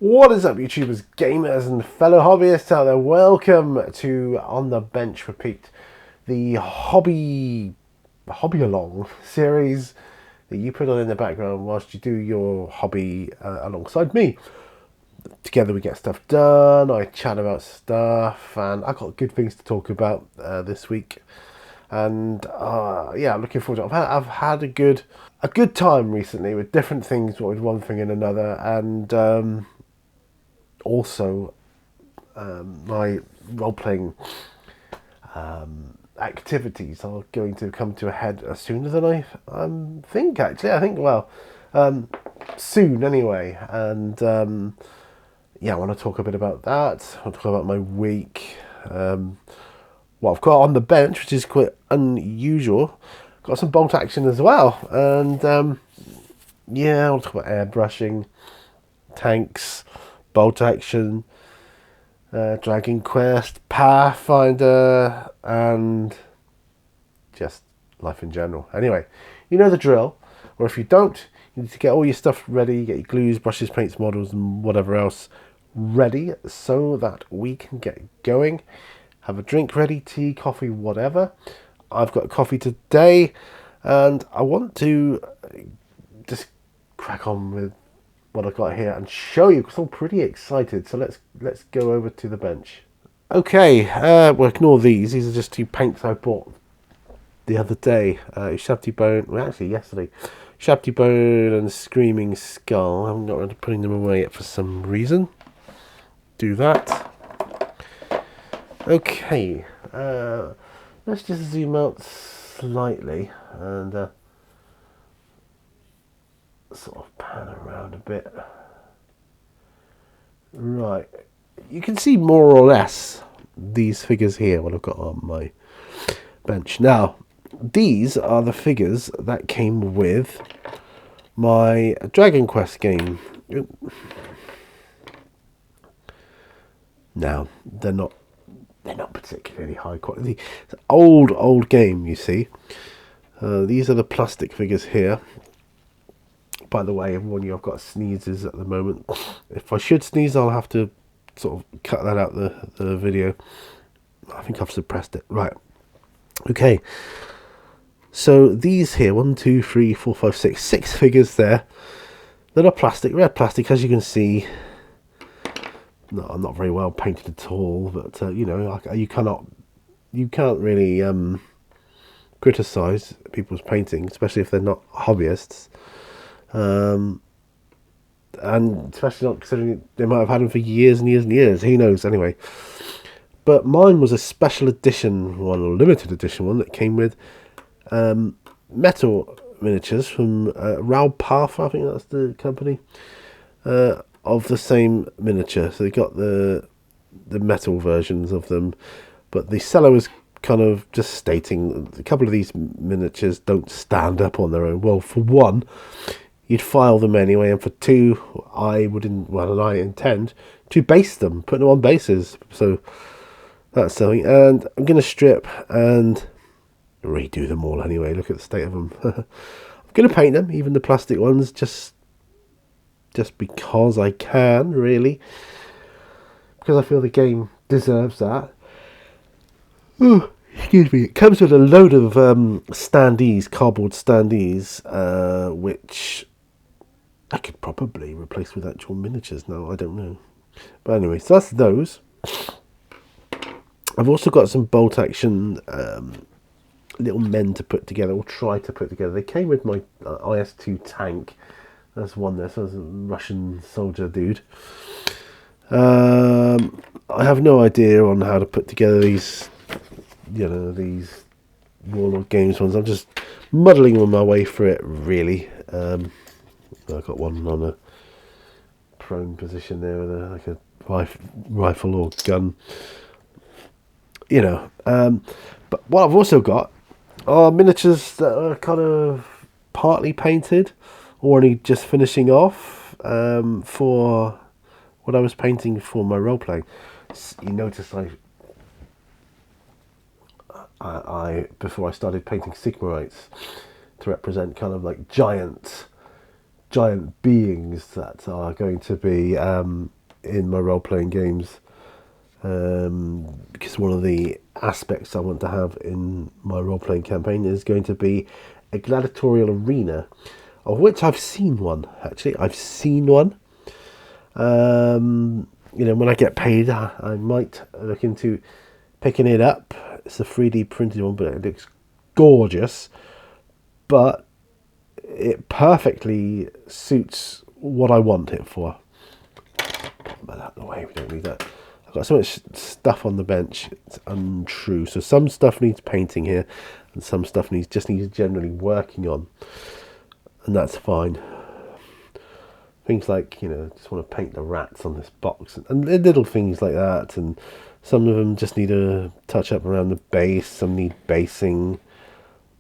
What is up, YouTubers, gamers, and fellow hobbyists out there? Welcome to On the Bench Repeat, the hobby along series that you put on in the background whilst you do your hobby alongside me. Together we get stuff done. I chat about stuff, and I got good things to talk about this week. And yeah, I'm looking forward to it. I've had a good time recently with different things, with one thing and another, and also my role-playing activities are going to come to a head sooner than I think, actually. I think, well, soon anyway. And yeah, I want to talk a bit about that. I'll talk about my week. What I've got on the bench, which is quite unusual. Got some bolt action as well. And yeah, I'll talk about airbrushing, tanks, bolt action, Dragon Quest, Pathfinder, and just life in general. Anyway, you know the drill. Or if you don't, you need to get all your stuff ready, get your glues, brushes, paints, models, and whatever else ready so that we can get going. Have a drink ready, tea, coffee, whatever. I've got coffee today, and I want to just crack on with what I've got here and show you, because I'm pretty excited. So let's go over to the bench. Okay, well, ignore these. These are just two paints I bought the other day. Shabty Bone, well, actually yesterday. Shabty Bone and Screaming Skull. I haven't got around to putting them away yet for some reason. Do that. Okay, let's just zoom out slightly and sort of pan around a bit. Right, you can see more or less these figures here, what I've got on my bench. Now, these are the figures that came with my Dragon Quest game. Now, they're not particularly high quality. It's an old game, you see. These are the plastic figures here. By the way, everyone, I've got sneezes at the moment. If I should sneeze, I'll have to sort of cut that out the video. I think I've suppressed it. Right. Okay. So these here, 1, 2, 3, 4, 5, 6, 6 figures there that are plastic, red plastic, as you can see. No, I'm not very well painted at all, but you know, you can't really criticize people's painting, especially if they're not hobbyists. And especially not considering they might have had them for years and years and years. Who knows? Anyway, but mine was a special edition one, or limited edition one, that came with metal miniatures from Ral Partha, I think that's the company, of the same miniature. So they got the metal versions of them, but the seller was kind of just stating a couple of these miniatures don't stand up on their own. Well, for one, you'd file them anyway, and for two, I intend to base them, put them on bases. So that's something. And I'm going to strip and redo them all anyway. Look at the state of them. I'm going to paint them, even the plastic ones, just because I can, really, because I feel the game deserves that. Ooh, excuse me. It comes with a load of standees, cardboard standees, which I could probably replace with actual miniatures now. I don't know. But anyway, so that's those. I've also got some bolt action little men to put together, or try to put together. They came with my IS-2 tank. There's one there, so there's a Russian soldier dude. I have no idea on how to put together these, these Warlord Games ones. I'm just muddling on my way through it, really. I've got one on a prone position there with a rifle or gun. But what I've also got are miniatures that are kind of partly painted, or only just finishing off for what I was painting for my role playing. You notice I before I started painting Sigmarites to represent kind of like giant giant beings that are going to be in my role-playing games, because one of the aspects I want to have in my role-playing campaign is going to be a gladiatorial arena, of which I've seen one. Actually, I've seen one. You know, when I get paid, I might look into picking it up. It's a 3D printed one, but it looks gorgeous. But it perfectly suits what I want it for. Put that out of the way, we don't need that. I've got so much stuff on the bench, it's untrue. So some stuff needs painting here, and some stuff just needs generally working on. And that's fine. Things like, you know, just want to paint the rats on this box, and little things like that. And some of them just need a touch up around the base, some need basing,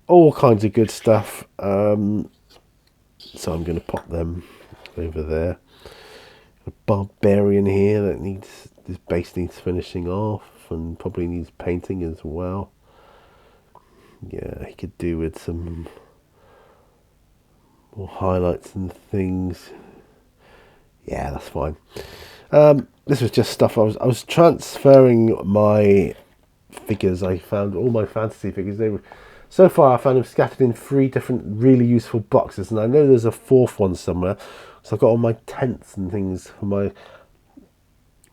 all kinds of good stuff. So I'm going to pop them over there. A barbarian here that needs, this base needs finishing off, and probably needs painting as well. Yeah, he could do with some more highlights and things. Yeah, that's fine. This was just stuff I was transferring my figures. I found all my fantasy figures. They were, so far I found them scattered in 3 different really useful boxes, and I know there's a 4th one somewhere. So I've got all my tents and things for my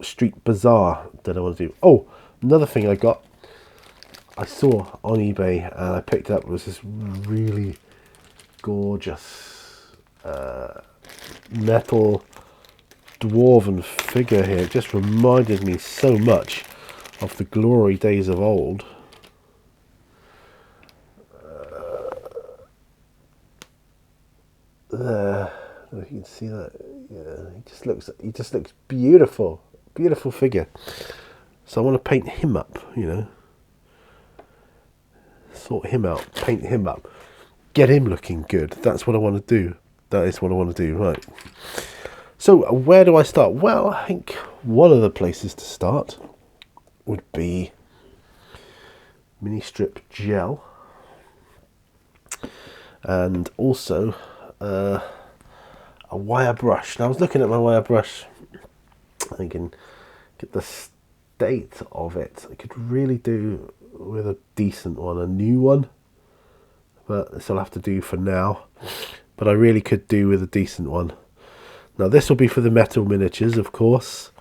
street bazaar that I want to do. Oh, another thing I saw on eBay and I picked up was this really gorgeous metal dwarven figure here. It just reminded me so much of the glory days of old. There, you can see that. Yeah, he just looks beautiful, beautiful figure. So I want to paint him up, you know, sort him out, paint him up, get him looking good. That's what I want to do. That is what I want to do, right? So where do I start? Well, I think one of the places to start would be mini strip gel, and also a wire brush. Now I was looking at my wire brush, thinking, get the state of it. I could really do with a decent one, a new one, but this I'll have to do for now. But I really could do with a decent one. Now this will be for the metal miniatures, of course.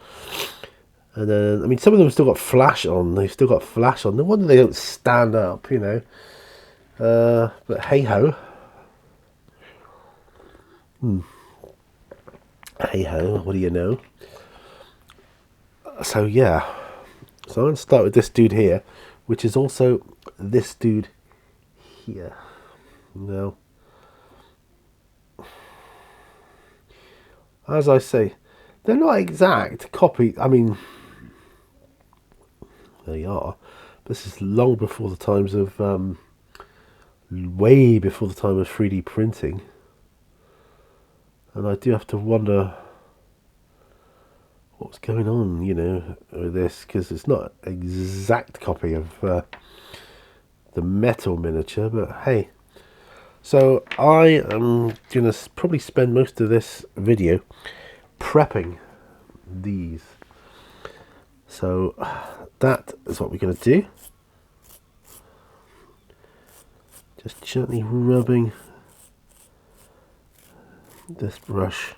And then, I mean, some of them have still got flash on. They've still got flash on. No wonder they don't stand up, you know. But hey ho. Hey ho, what do you know? So yeah. So I'm going to start with this dude here, which is also this dude here. Now, as I say, they're not exact copy. I mean, they are. This is long before the times of, way before the time of 3D printing. And I do have to wonder what's going on, you know, with this, because it's not an exact copy of the metal miniature, but hey. So I am going to probably spend most of this video prepping these. So that is what we're going to do. Just gently rubbing this brush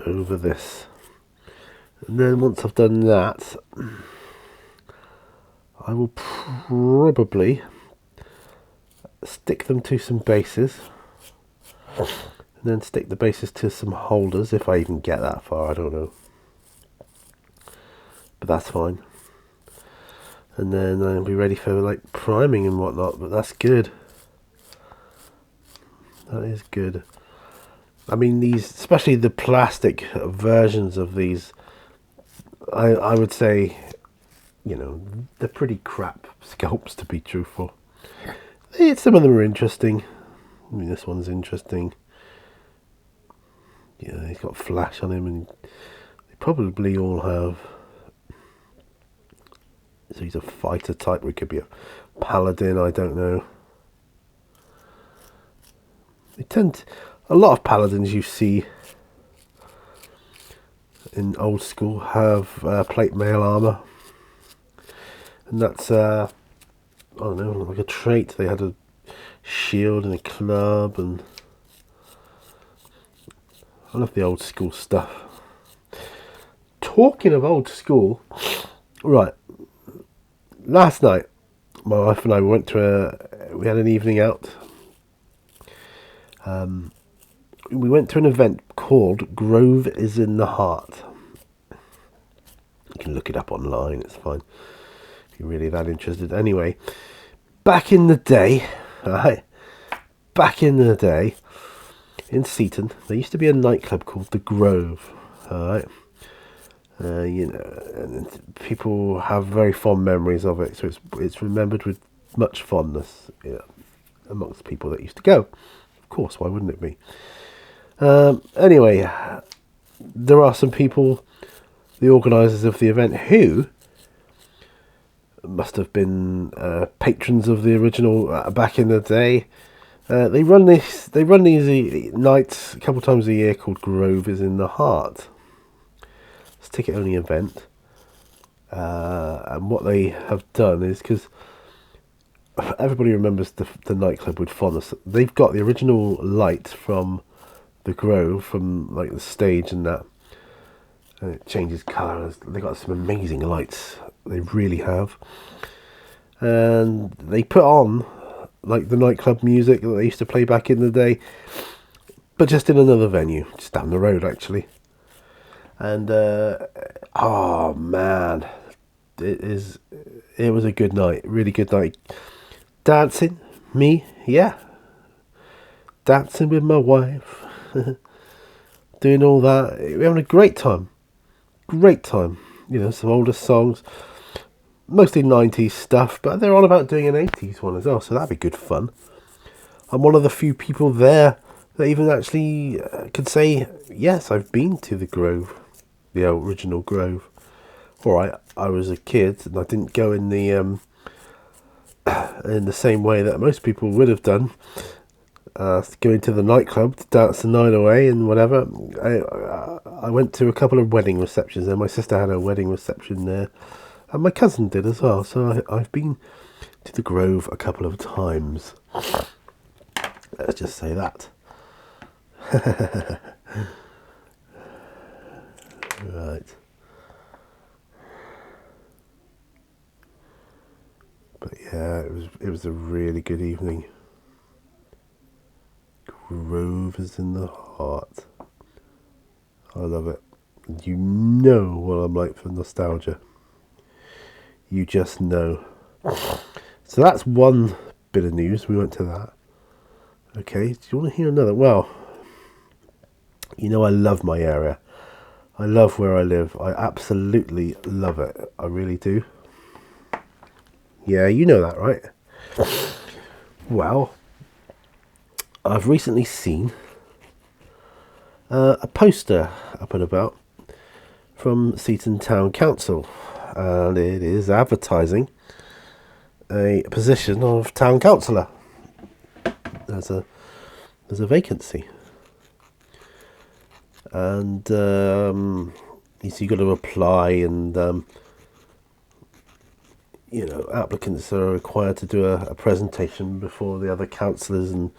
over this, and then once I've done that, I will probably stick them to some bases, and then stick the bases to some holders, if I even get that far, I don't know, but that's fine. And then I'll be ready for like priming and whatnot. But that's good. That is good. I mean, these, especially the plastic versions of these, I would say, you know, they're pretty crap sculpts, to be truthful. Some of them are interesting. I mean, this one's interesting. Yeah, he's got flash on him, and they probably all have. So he's a fighter type, or he could be a paladin, I don't know. They tend a lot of paladins you see in old school have plate mail armor, and that's I don't know, like a trait. They had a shield and a club, and I love the old school stuff. Talking of old school, right, last night my wife and I went to we had an evening out. We went to an event called Grove is in the Heart. You can look it up online, it's fine if you're really that interested. Anyway, back in the day, in Seaton, there used to be a nightclub called the Grove. Alright. And people have very fond memories of it, so it's remembered with much fondness, amongst people that used to go. Of course, why wouldn't it be? Anyway, there are some people, the organisers of the event, who must have been patrons of the original back in the day. They run these nights a couple of times a year called Grove is in the Heart. It's a ticket-only event, and what they have done is, because everybody remembers the nightclub with fondness, they've got the original light from the Grove, from like the stage and that, and it changes colours. They've got some amazing lights, they really have, and they put on like the nightclub music that they used to play back in the day, but just in another venue, just down the road actually. And oh man, it was a good night, really good night. Dancing, me, yeah, dancing with my wife, doing all that. We're having a great time. Some older songs, mostly 90s stuff, but they're all about doing an 80s one as well, so that'd be good fun. I'm one of the few people there that even actually could say, yes, I've been to the Grove, the original Grove. Alright, I was a kid and I didn't go in the same way that most people would have done, going to the nightclub to dance the night away and whatever. I went to a couple of wedding receptions there. My sister had a wedding reception there, and my cousin did as well, so I've been to the Grove a couple of times. Let's just say that. Right. But yeah, it was a really good evening. Grove is in the Heart. I love it. You know what I'm like for nostalgia. You just know. So that's one bit of news. We went to that. Okay, do you want to hear another? Well, I love my area. I love where I live. I absolutely love it. I really do. Yeah, you know that, right? Well, I've recently seen a poster up and about from Seaton Town Council, and it is advertising a position of town councillor. There's a vacancy, and so you've got to apply, and applicants are required to do a presentation before the other councillors and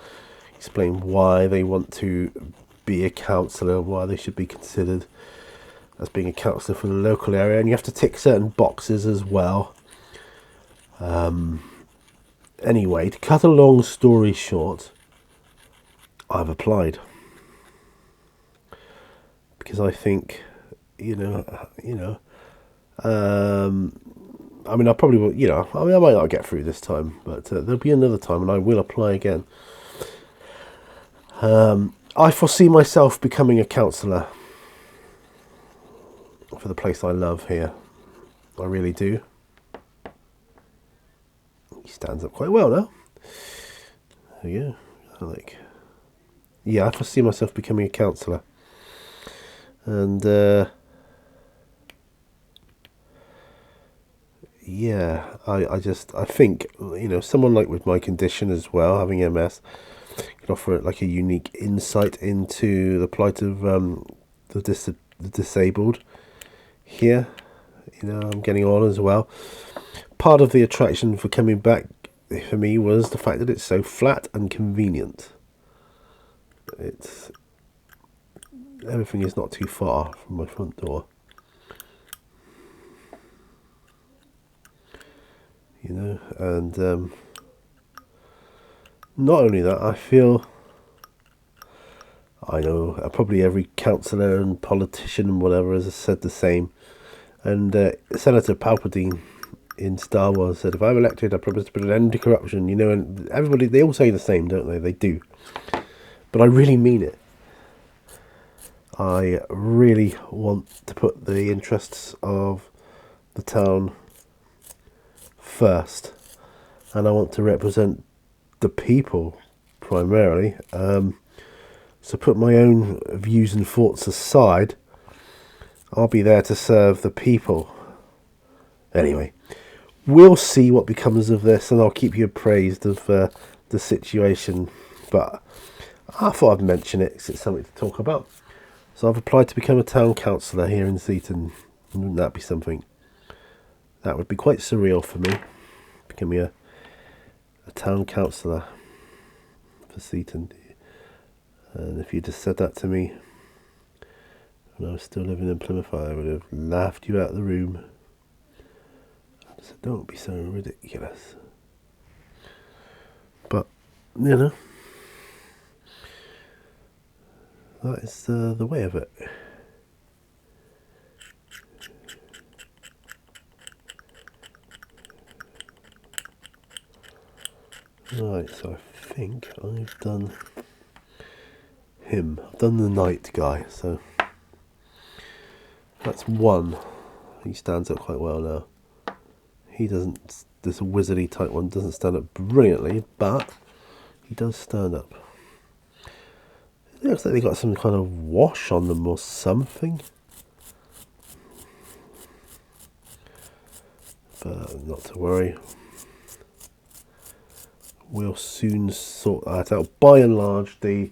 explain why they want to be a councillor, why they should be considered as being a councillor for the local area, and you have to tick certain boxes as well. Anyway, to cut a long story short, I've applied because I think, I probably will, I might not get through this time, but there'll be another time and I will apply again. I foresee myself becoming a councillor for the place I love here. I really do. He stands up quite well now. There you go. I foresee myself becoming a councillor. And I think, someone like with my condition as well, having MS, could offer like a unique insight into the plight of the disabled here. You know, I'm getting on as well. Part of the attraction for coming back for me was the fact that it's so flat and convenient. It's everything is not too far from my front door. You know, and not only that, I know probably every councillor and politician and whatever has said the same. And Senator Palpatine in Star Wars said, if I'm elected, I promise to put an end to corruption. You know, and everybody, they all say the same, don't they? They do. But I really mean it. I really want to put the interests of the town first. And I want to represent the people primarily. So put my own views and thoughts aside. I'll be there to serve the people. Anyway, we'll see what becomes of this, and I'll keep you appraised of the situation. But I thought I'd mention it because it's something to talk about. So I've applied to become a town councillor here in Seaton. Wouldn't that be something? That would be quite surreal for me, becoming a town councillor for Seaton. And if you just said that to me when I was still living in Plymouth, I would have laughed you out of the room. I said, don't be so ridiculous. But, you know, that is the way of it. Right, so I think I've done him. I've done the knight guy, so that's one. He stands up quite well now. He doesn't, this wizardy type one doesn't stand up brilliantly, but he does stand up. It looks like they got some kind of wash on them or something. But not to worry. We'll soon sort that out. By and large, the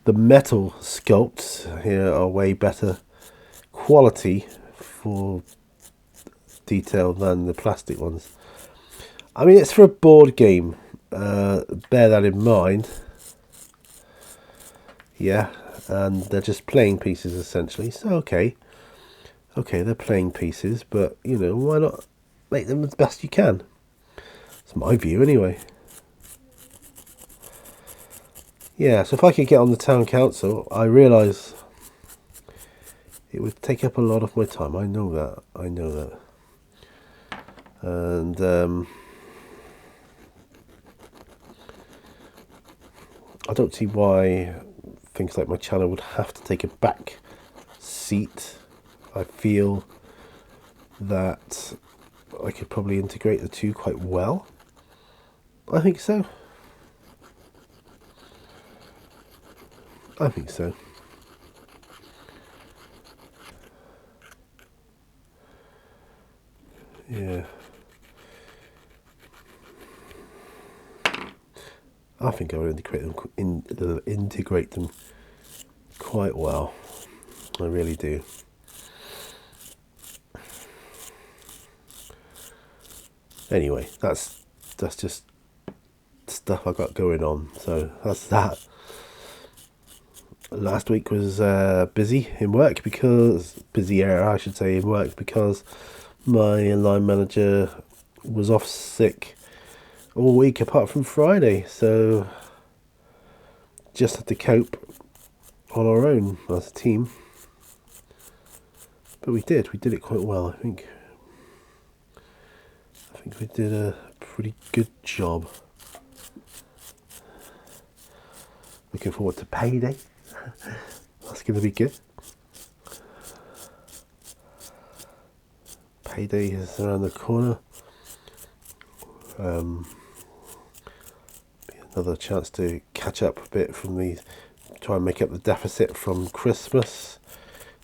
metal sculpts here are way better quality for detail than the plastic ones. I mean, it's for a board game. Bear that in mind. Yeah, and they're just playing pieces essentially. So okay, they're playing pieces, but you know, why not make them as best you can? It's my view anyway. Yeah, so if I could get on the town council, I realise it would take up a lot of my time. I know that. And I don't see why things like my channel would have to take a back seat. I feel that I could probably integrate the two quite well. I think so. Yeah. I think I would integrate them quite well. I really do. Anyway, that's just stuff I got going on. So that's that. Last week was busier in work because my line manager was off sick all week apart from Friday, so just had to cope on our own as a team. But we did it quite well. I think we did a pretty good job. Looking forward to payday. That's going to be good. Payday is around the corner. Another chance to catch up a bit from try and make up the deficit from Christmas.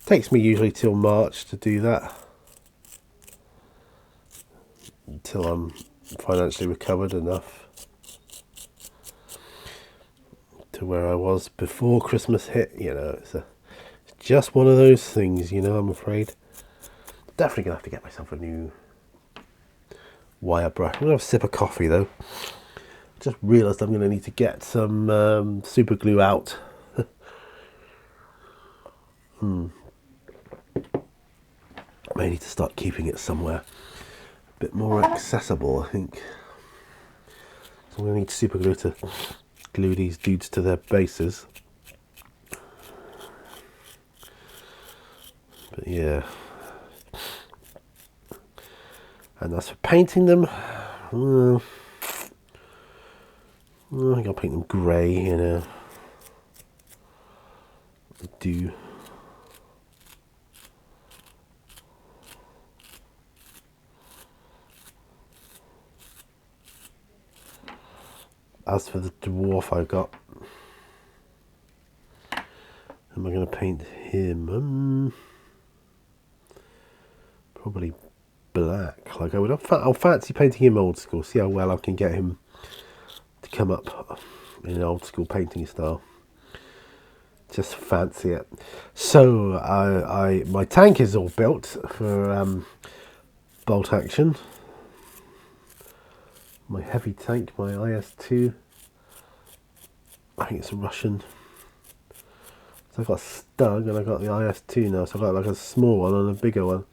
Takes me usually till March to do that, until I'm financially recovered enough. to where I was before Christmas hit. You know, it's just one of those things, you know, I'm afraid. Definitely going to have to get myself a new wire brush. I'm going to have a sip of coffee, though. Just realised I'm going to need to get some super glue out. May need to start keeping it somewhere a bit more accessible, I think. So I'm going to need super glue to glue these dudes to their bases. But yeah. And as for painting them, I think I'll paint them grey, you know. Do. As for the dwarf I got, am I going to paint him? Probably black. Like I'll fancy painting him old school. See how well I can get him to come up in an old school painting style. Just fancy it. So my tank is all built for bolt action. My heavy tank, my IS-2. I think it's a Russian. So I've got a Stug and I've got the IS-2 now. So I've got like a small one and a bigger one.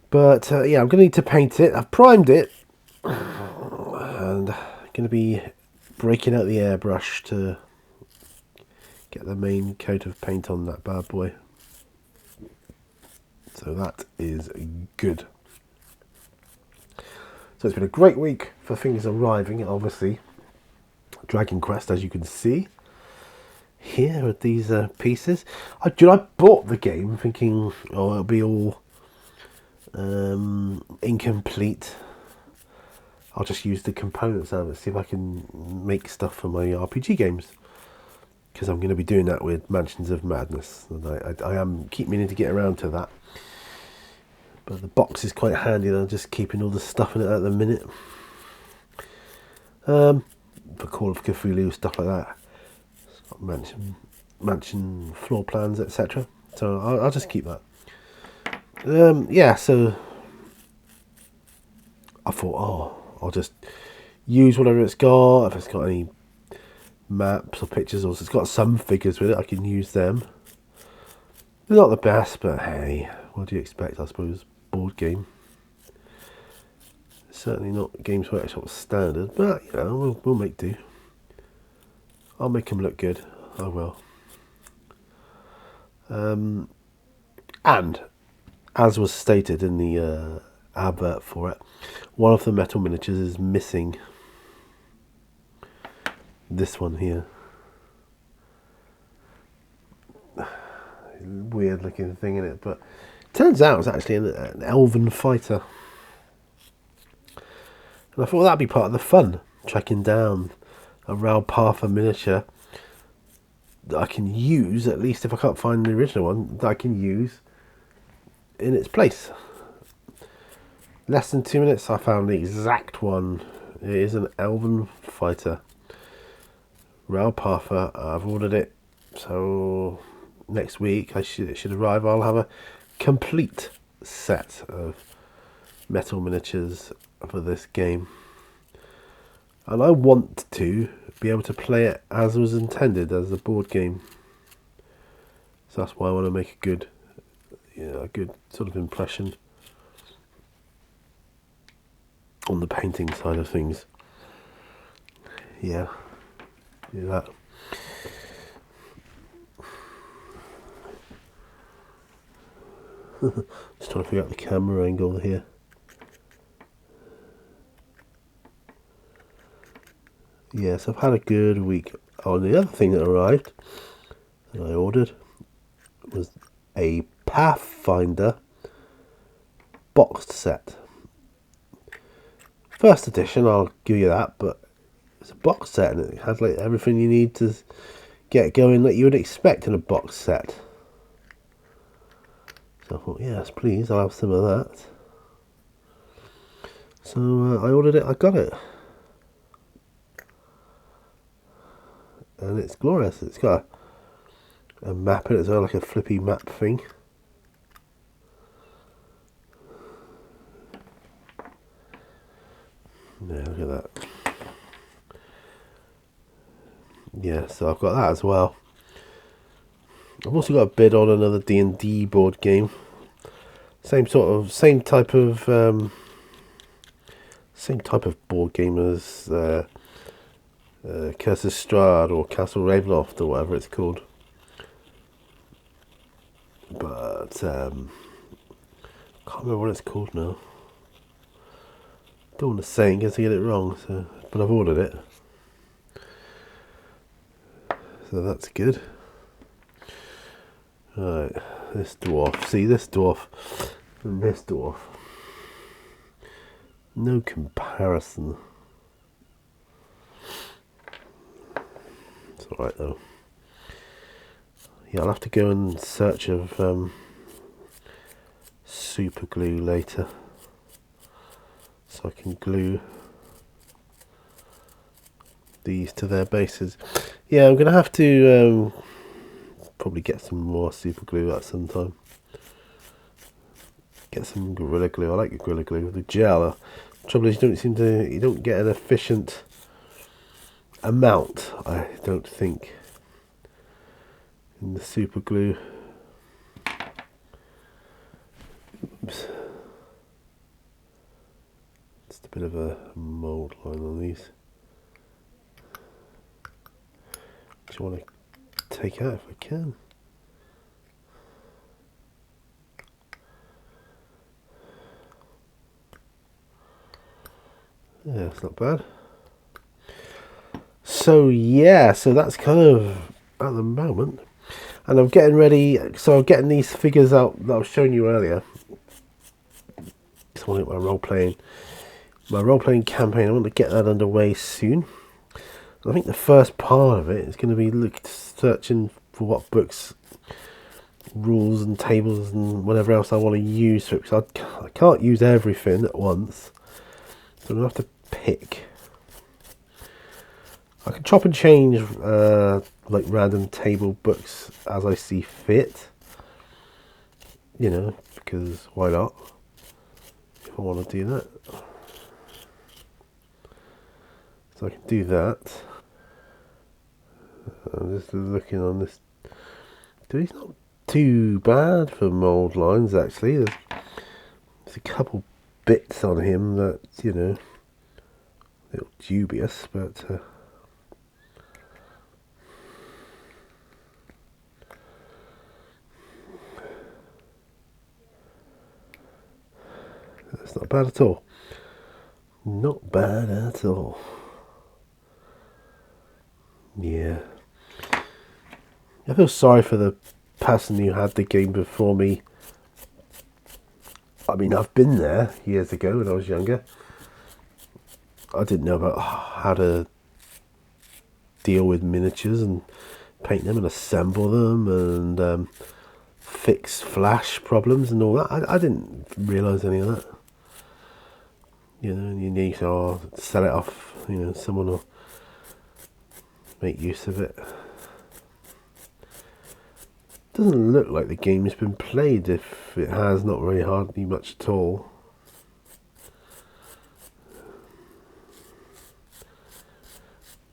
But yeah, I'm going to need to paint it. I've primed it. And I'm going to be breaking out the airbrush to get the main coat of paint on that bad boy. So that is good. So it's been a great week for things arriving, obviously. Dragon Quest, as you can see. Here with these pieces. I bought the game thinking, oh, it'll be all incomplete. I'll just use the components of it, see if I can make stuff for my RPG games. Because I'm going to be doing that with Mansions of Madness. And I am keep meaning to get around to that. But the box is quite handy, and I'm just keeping all the stuff in it at the minute. For Call of Cthulhu, stuff like that. Mansion floor plans, etc. So I'll just keep that. Yeah, so I thought, oh, I'll just use whatever it's got. If it's got any maps or pictures, or it's got some figures with it, I can use them. They're not the best, but hey, what do you expect, I suppose? Board game. Certainly not Games Workshop standard, but you know, we'll make do. I'll make them look good. I will. And as was stated in the advert for it, one of the metal miniatures is missing. This one here. Weird looking thing in it, but turns out it's actually an elven fighter. And I thought that'd be part of the fun, tracking down a Ral Partha miniature that I can use, at least if I can't find the original one, that I can use in its place. Less than 2 minutes I found the exact one. It is an elven fighter. Ral Partha. I've ordered it, so next week it should arrive. I'll have a complete set of metal miniatures for this game, and I want to be able to play it as was intended as a board game. So that's why I want to make a good sort of impression on the painting side of things. Yeah, do that. Just trying to figure out the camera angle here. Yes, I've had a good week. Oh, and the other thing that arrived that I ordered was a Pathfinder boxed set. First edition, I'll give you that, but it's a box set and it has like everything you need to get going that you would expect in a box set. So I thought, yes, please, I'll have some of that. So I ordered it, I got it. and it's glorious. It's got a map in it as well, like a flippy map thing. Yeah, look at that. Yeah, so I've got that as well. I've also got a bid on another D&D board game. Same type of board game as Curse of Strahd or Castle Ravenloft or whatever it's called. But can't remember what it's called now. Don't want to say in case I get it wrong. So, but I've ordered it, so that's good. Right, this dwarf. See this dwarf and this dwarf. No comparison. It's alright though. Yeah, I'll have to go in search of super glue later, so I can glue these to their bases. Yeah, I'm going to have to probably get some more super glue at some time. Get some Gorilla Glue. I like the Gorilla Glue. The gel. The trouble is you don't get an efficient amount, I don't think, in the super glue. Oops. Just a bit of a mould line on these, which I want to take out if I can. Yeah, it's not bad. So yeah, so that's kind of at the moment, and I'm getting ready. So I'm getting these figures out that I was showing you earlier. So I want my role playing campaign. I want to get that underway soon. I think the first part of it is going to be searching for what books, rules and tables and whatever else I want to use for it, because I can't use everything at once, so I'm going to have to pick. I can chop and change like random table books as I see fit, you know, because why not, if I want to do that. So I can do that. I'm just looking on this. He's not too bad for mould lines, actually. There's a couple bits on him that, you know, a little dubious, but that's not bad at all. Not bad at all. Yeah. I feel sorry for the person who had the game before me. I mean, I've been there years ago when I was younger. I didn't know about how to deal with miniatures and paint them and assemble them and fix flash problems and all that. I didn't realise any of that. You know, you need to sell it off. You know, someone will make use of it. Doesn't look like the game's been played. If it has, not very hardly much at all.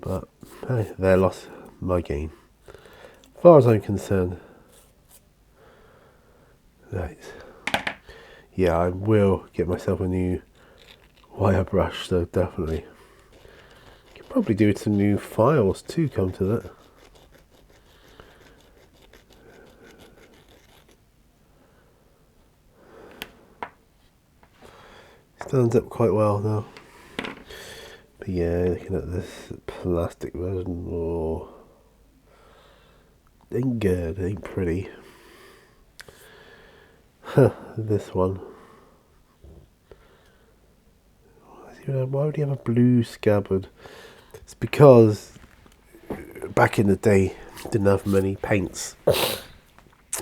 But hey, their loss, my gain, as far as I'm concerned. Right. Yeah, I will get myself a new wire brush, so definitely. Could probably do with some new files too, come to that. Stands up quite well now. But yeah, looking at this plastic version, oh, ain't good, ain't pretty. This one. Why would he have a blue scabbard? It's because back in the day, didn't have many paints.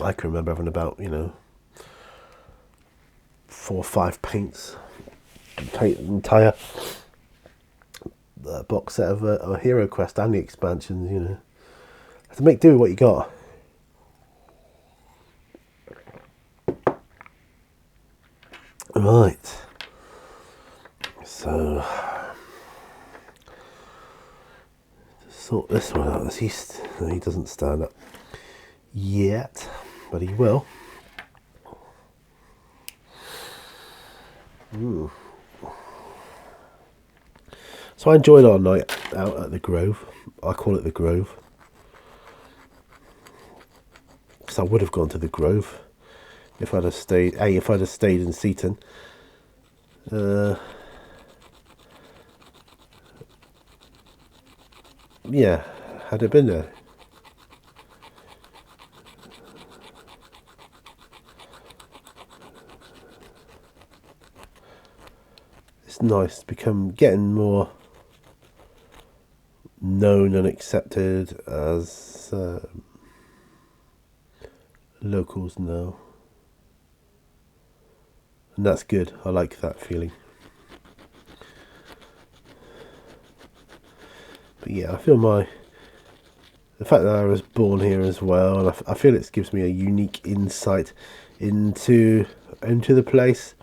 I can remember having about, you know, 4 or 5 paints to paint the entire box set of a Hero Quest and the expansions, you know. Have to make do with what you got. Right. So, sort this one out. He doesn't stand up yet, but he will. So I enjoyed our night out at the Grove. I call it the Grove. Because I would have gone to the Grove if I'd have stayed. If I'd have stayed in Seaton. Yeah, had it been there. It's nice to getting more known and accepted as locals now, and that's good. I like that feeling. But yeah, I feel the fact that I was born here as well, and I feel it gives me a unique insight into the place,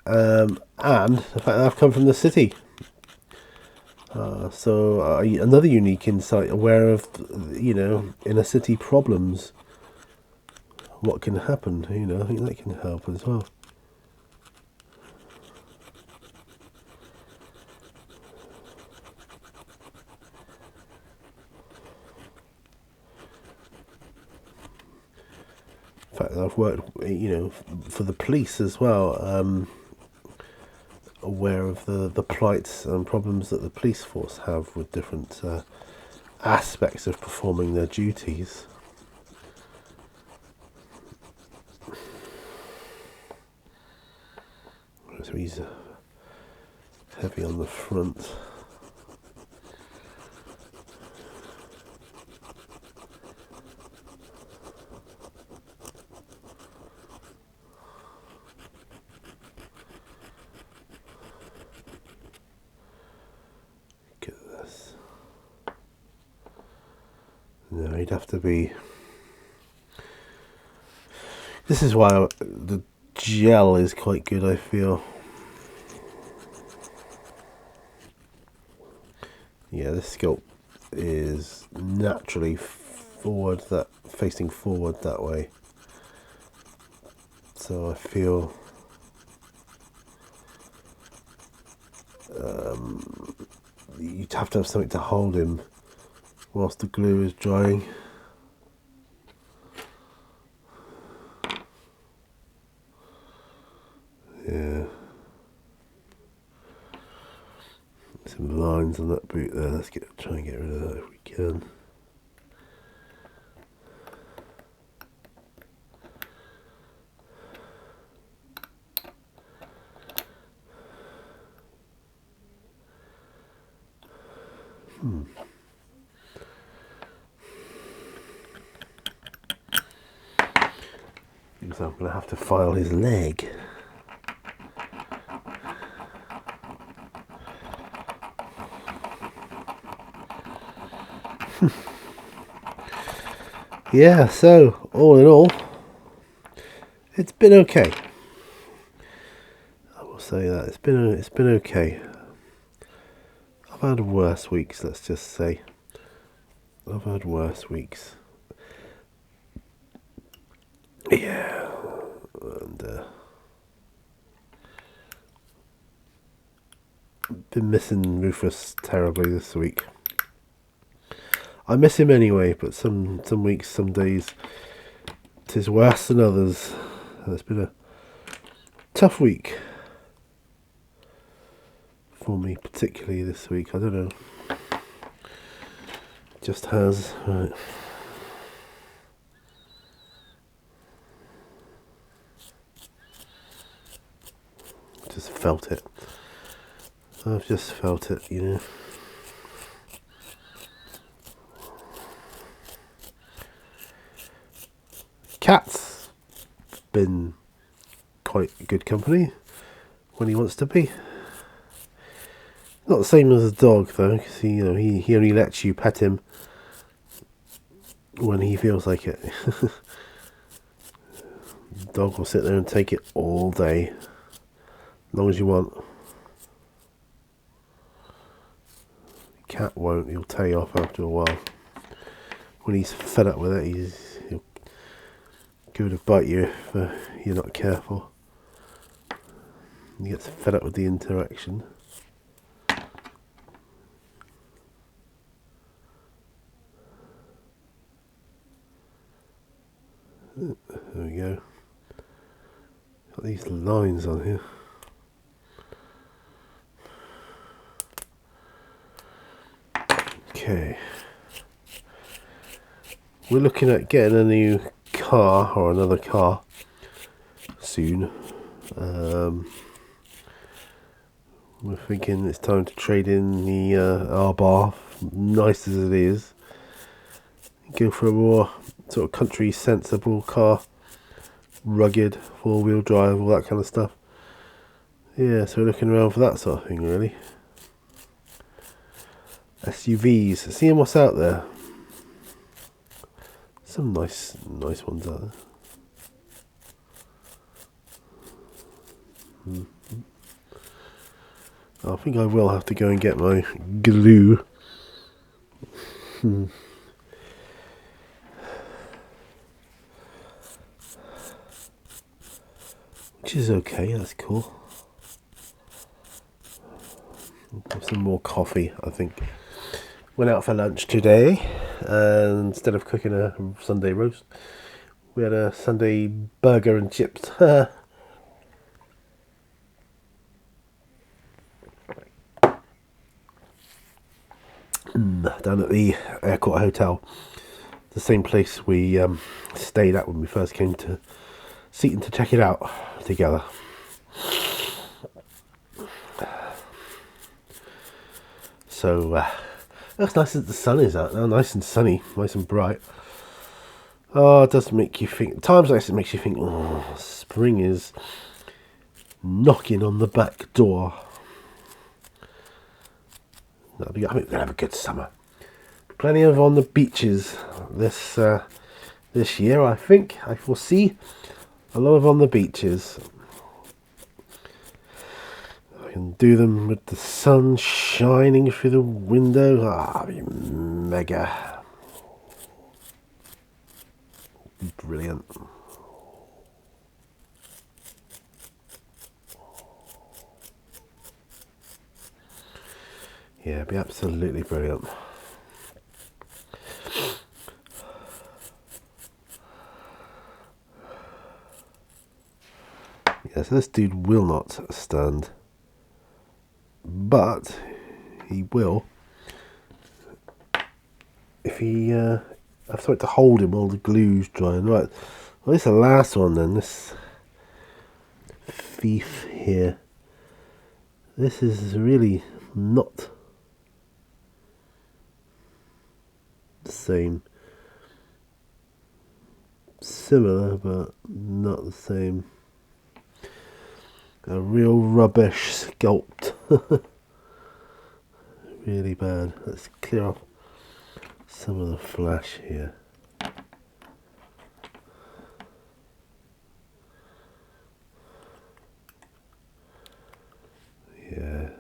and the fact that I've come from the city. So another unique insight, aware of, inner city problems, what can happen. I think that can help as well. In fact, I've worked, for the police as well. Aware of the plights and problems that the police force have with different aspects of performing their duties. So he's heavy on the front. No, he'd have to be. This is why the gel is quite good, I feel. Yeah, this sculpt is naturally facing forward that way. So I feel you'd have to have something to hold him whilst the glue is drying. Yeah. Some lines on that boot there. Let's try and get rid of that if we can. So I'm going to have to file his leg. Yeah, so all in all, it's been okay. I will say that it's been okay. I've had worse weeks. Let's just say I've had worse weeks. Yeah, and been missing Rufus terribly this week. I miss him anyway, but some weeks, some days, 'tis worse than others. And it's been a tough week for me, particularly this week. I don't know. It just has. Right. Just felt it. I've just felt it, Cat's been quite good company when he wants to be. Not the same as a dog though, because he only lets you pet him when he feels like it. The dog will sit there and take it all day, as long as you want. Cat won't, he'll tear you off after a while. When he's fed up with it, he'll go to bite you if you're not careful. He gets fed up with the interaction. There we go. Got these lines on here. Okay. We're looking at getting a new car or another car soon. We're thinking it's time to trade in the R-Bar, nice as it is. Go for a more sort of country sensible car, rugged, 4-wheel drive, all that kind of stuff. Yeah, so we're looking around for that sort of thing, really. SUVs, seeing what's out there. Some nice ones out there. I think I will have to go and get my glue. Which is okay, that's cool. Have some more coffee, I think. Went out for lunch today, and instead of cooking a Sunday roast, we had a Sunday burger and chips. Down at the Aircourt Hotel, the same place we stayed at when we first came to Seaton to check it out together. So looks nice as the sun is out now, nice and sunny, nice and bright. Oh, it does make you think. Times like this, it makes you think. Oh, spring is knocking on the back door. I think we're gonna have a good summer. Plenty of on the beaches this year. I think I foresee a lot of on the beaches. I can do them with the sun shining through the window. Ah, mega brilliant. Yeah, it'd be absolutely brilliant. Yeah, so this dude will not stand, but he will if he I have something to hold him while the glue's drying. Right, well, this is the last one then. This thief here. This is really not the same. Similar, but not the same. A real rubbish sculpt. Really bad. Let's clear off some of the flash here. Yeah.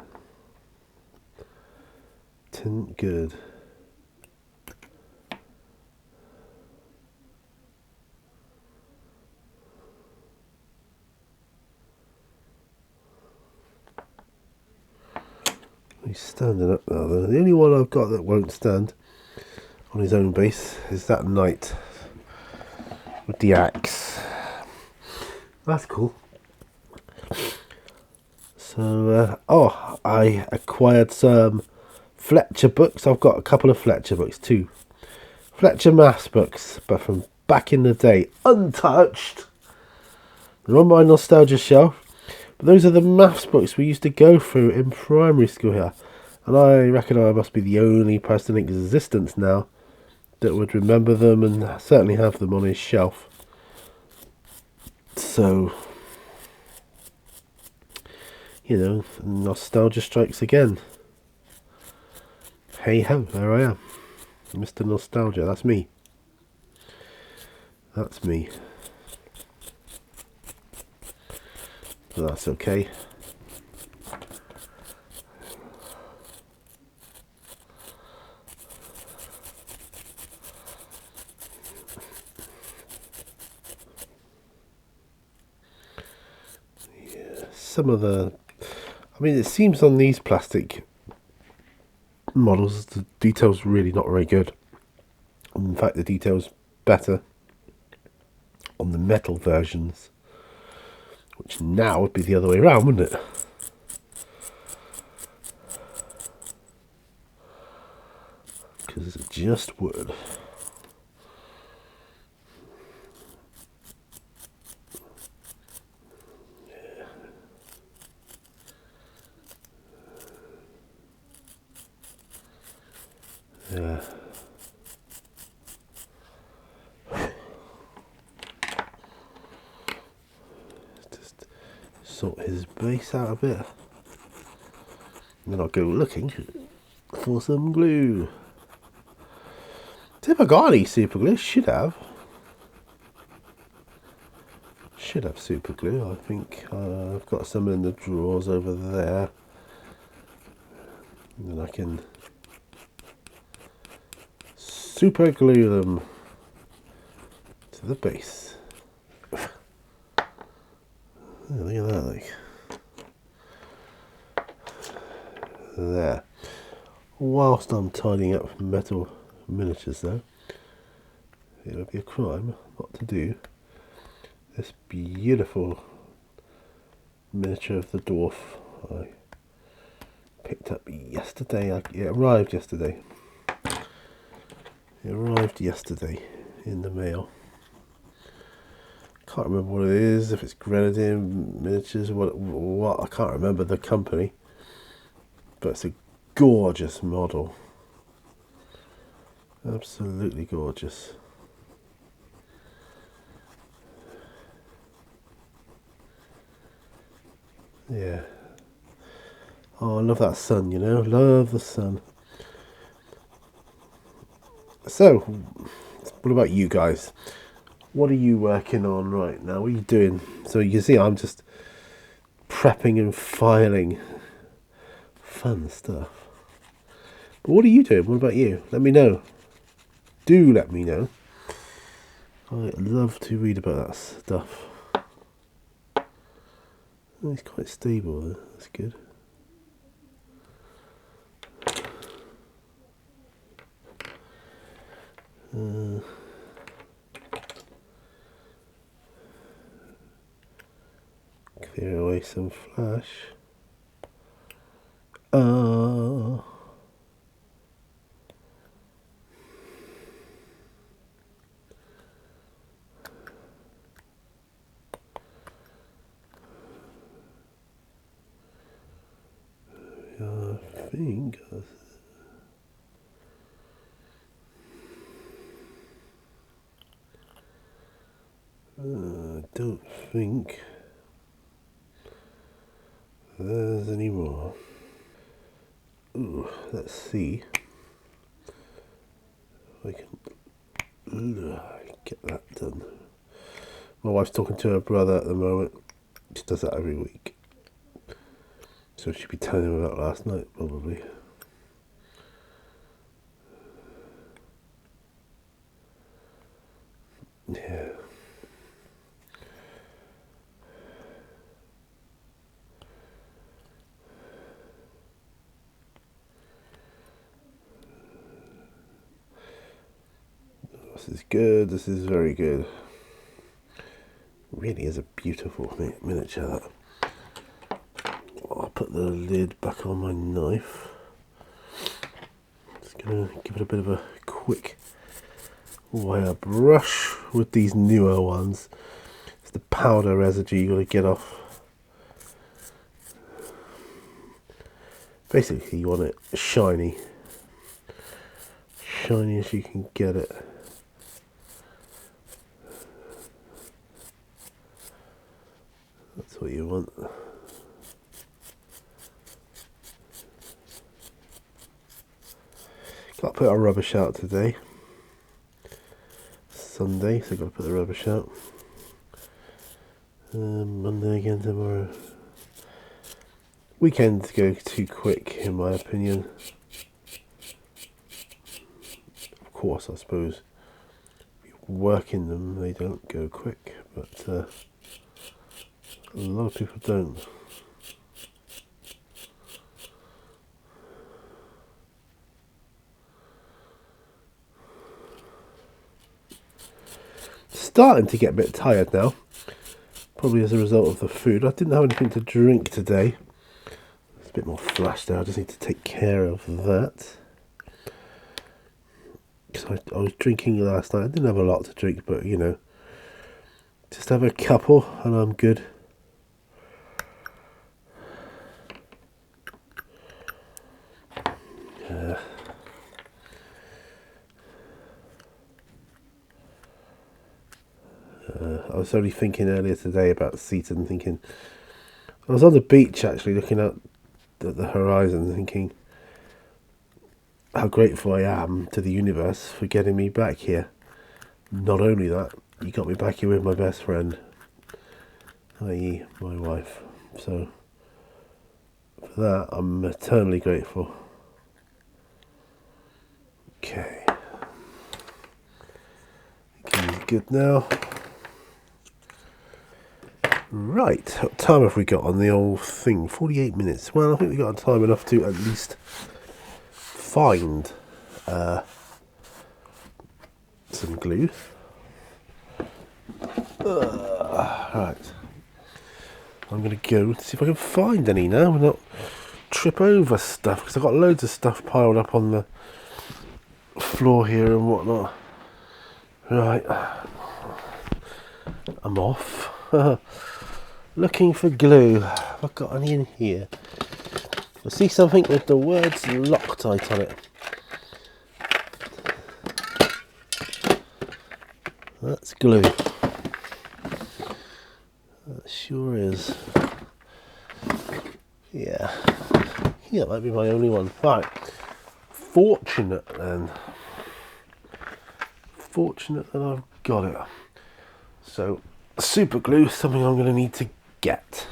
Tint good. He's standing up now though. The only one I've got that won't stand on his own base is that knight with the axe. That's cool. So, I acquired some Fletcher books. I've got a couple of Fletcher books too. Fletcher maths books, but from back in the day, untouched. They're on my nostalgia shelf. But those are the maths books we used to go through in primary school here. And I reckon I must be the only person in existence now that would remember them and certainly have them on his shelf. So, you know, nostalgia strikes again. Hey ho, there I am. Mr. Nostalgia, that's me. That's me. But that's okay. Some of the, I mean, it seems on these plastic models the detail's really not very good. In fact, the detail's better on the metal versions, which now would be the other way around, wouldn't it? Because it's just wood. Yeah. Just sort his base out a bit. And then I'll go looking for some glue. Have I got any super glue? Should have. Should have super glue. I think I've got some in the drawers over there. And then I can super glue them to the base. Oh, look at that, like. There. Whilst I'm tidying up metal miniatures though, it would be a crime not to do this beautiful miniature of the dwarf I picked up yesterday. It arrived yesterday. It arrived yesterday in the mail. Can't remember what it is, if it's Grenadine Miniatures, what I can't remember the company. But it's a gorgeous model. Absolutely gorgeous. Yeah. Oh, I love that sun, you know. Love the sun. So, what about you guys? What are you working on right now? What are you doing? So you can see I'm just prepping and filing. Fun stuff. But what are you doing? What about you? Let me know. Do let me know. I love to read about that stuff. Oh, it's quite stable though. That's good. Clear away some flash. I think I don't think there's any more. Ooh, let's see if I can get that done. My wife's talking to her brother at the moment. She does that every week. So she'll be telling him about last night, probably. Yeah. This is good. This is very good. Really is a beautiful miniature. That. I'll put the lid back on my knife. Just gonna give it a bit of a quick wire brush with these newer ones. It's the powder residue you got to get off. Basically, you want it shiny as you can get it. That's what you want. Got to put our rubbish out today. Sunday, so I've got to put the rubbish out. Monday again tomorrow. Weekends go too quick, in my opinion. Of course, I suppose, working them, they don't go quick, but a lot of people don't. Starting to get a bit tired now, probably as a result of the food. I didn't have anything to drink today. It's a bit more flushed now, I just need to take care of that. Because I was drinking last night. I didn't have a lot to drink, but you know, just have a couple and I'm good. I was only thinking earlier today about Seaton, thinking, I was on the beach actually looking out at the horizon thinking how grateful I am to the universe for getting me back here. Not only that, you got me back here with my best friend, i.e. my wife. So for that I'm eternally grateful. Okay. He's good now. Right, what time have we got on the old thing? 48 minutes. Well, I think we've got time enough to at least find some glue. Right. I'm going to go see if I can find any now and not trip over stuff, because I've got loads of stuff piled up on the floor here and whatnot. Right. I'm off. Looking for glue. Have I got any in here? I see something with the words Loctite on it. That's glue. That sure is. Yeah. Yeah, that might be my only one. Right. Fortunate then. Fortunate that I've got it. So, super glue is something I'm going to need to get.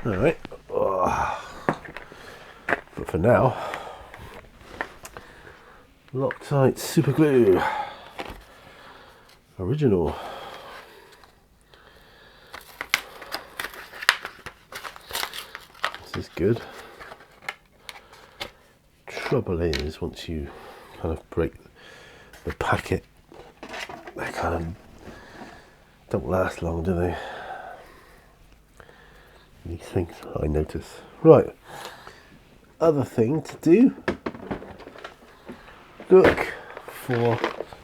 Alright. But for now, Loctite super glue. Original. This is good. Trouble is, once you kind of break the packet, they kind of don't last long, do they? These things, I notice. Right. Other thing to do. Look for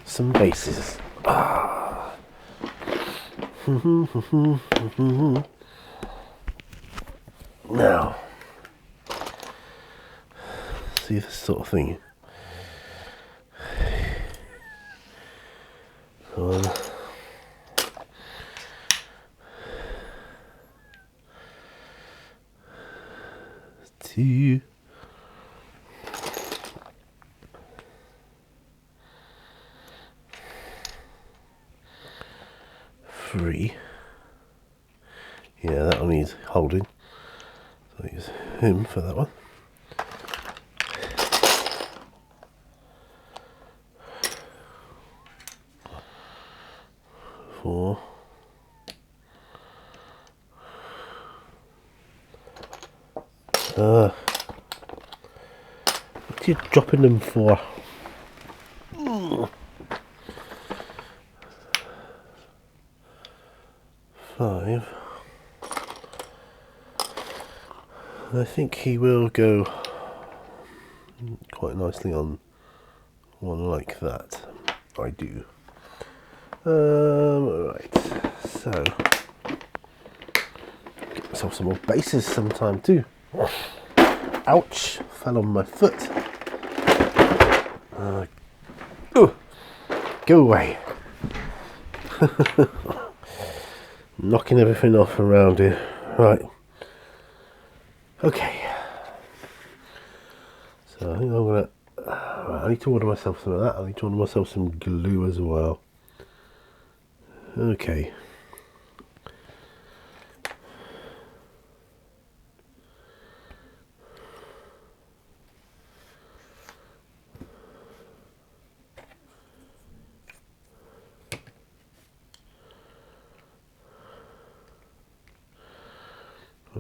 some bases. Now, see this sort of thing. One, two, three. Yeah, that one needs holding. So I use him for that one. 4. What are you dropping them for? 5. I think he will go quite nicely on one like that. I do. Right, so get myself some more bases sometime too. Ouch, fell on my foot. Go away. Knocking everything off around here. Right. Okay. So I think I'm gonna. I need to order myself some of that. I need to order myself some glue as well. Okay.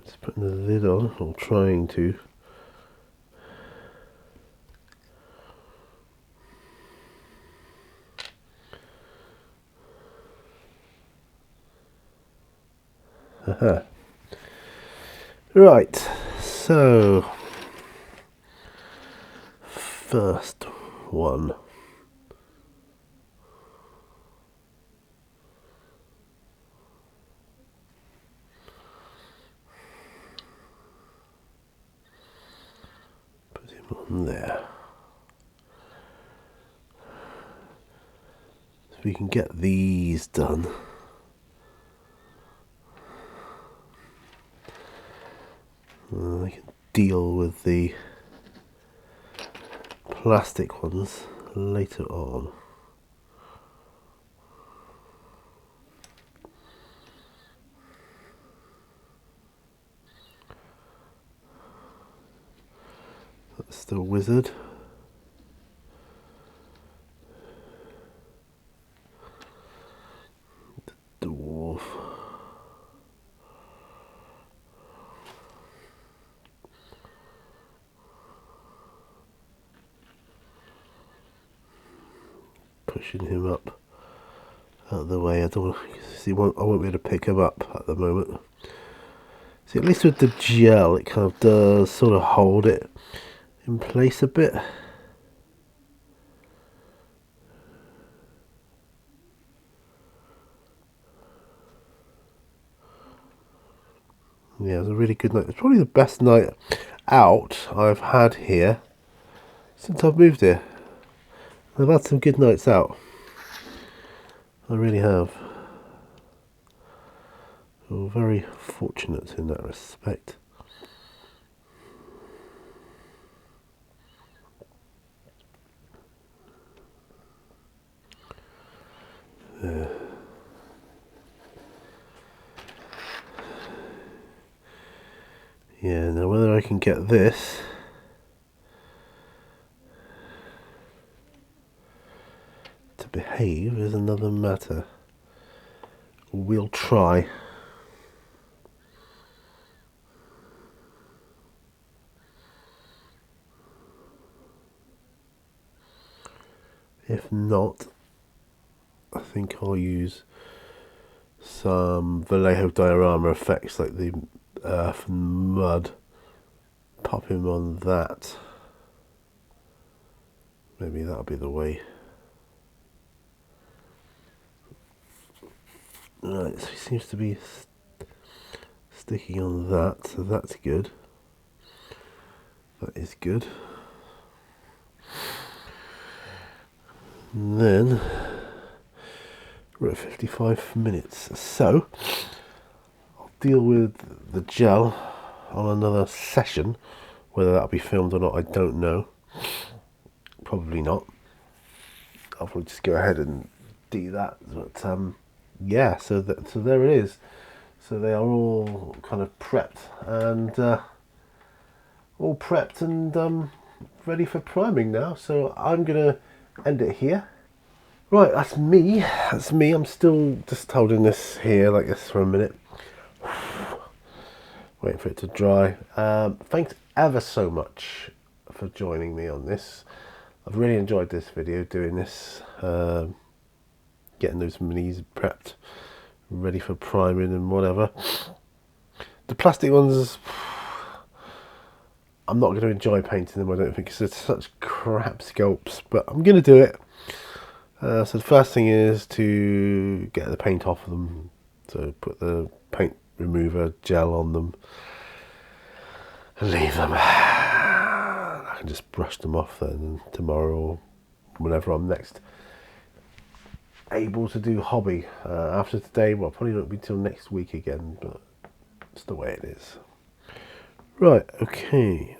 Just putting the lid on, or trying to. Aha. Right, so first one. Put him on there. So we can get these done. I can deal with the plastic ones later on. That's the wizard. The dwarf. Pushing him up out of the way. I don't see. I won't be able to pick him up at the moment. See, at least with the gel, it kind of does sort of hold it in place a bit. Yeah, it was a really good night. It's probably the best night out I've had here since I've moved here. I've had some good nights out. I really have. I'm very fortunate in that respect. Yeah, now whether I can get this to behave is another matter. We'll try. If not, I think I'll use some Vallejo diorama effects like the earth and mud. Pop him on that. Maybe that'll be the way. Right, so he seems to be sticking on that, so that's good. That is good. And then we're at 55 minutes, so I'll deal with the gel on another session. Whether that'll be filmed or not, I don't know. Probably not. I'll probably just go ahead and do that. But yeah, so there it is. So they are all kind of prepped and ready for priming now. So I'm gonna end it here. Right, that's me. That's me. I'm still just holding this here like this for a minute. Waiting for it to dry. Thanks ever so much for joining me on this. I've really enjoyed this video, doing this, getting those minis prepped, ready for priming and whatever. The plastic ones, I'm not going to enjoy painting them, I don't think, because they're such crap sculpts, but I'm going to do it. So the first thing is to get the paint off of them, so put the paint remover gel on them and leave them. I can just brush them off then tomorrow or whenever I'm next able to do hobby. After today, well, probably won't be till next week again, but it's the way it is. Right, okay.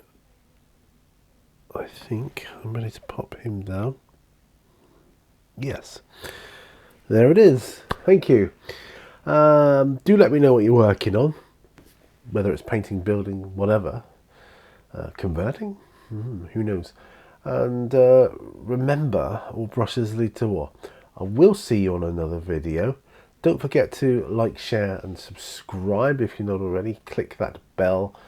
I I think I'm ready to pop him down. Yes, there it is. Thank you. Do let me know what you're working on, whether it's painting, building, whatever. Converting? Who knows? And remember, all brushes lead to war. I will see you on another video. Don't forget to like, share and subscribe if you're not already. Click that bell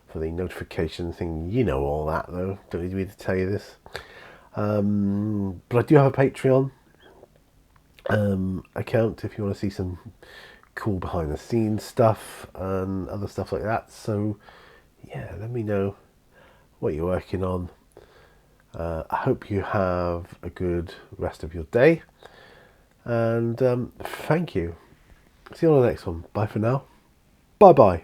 for the notification thing. You know all that though. Don't need me to tell you this. But I do have a Patreon account if you want to see some cool behind the scenes stuff and other stuff like that. So yeah, let me know what you're working on. I hope you have a good rest of your day, and thank you. See you on the next one. Bye for now. Bye bye.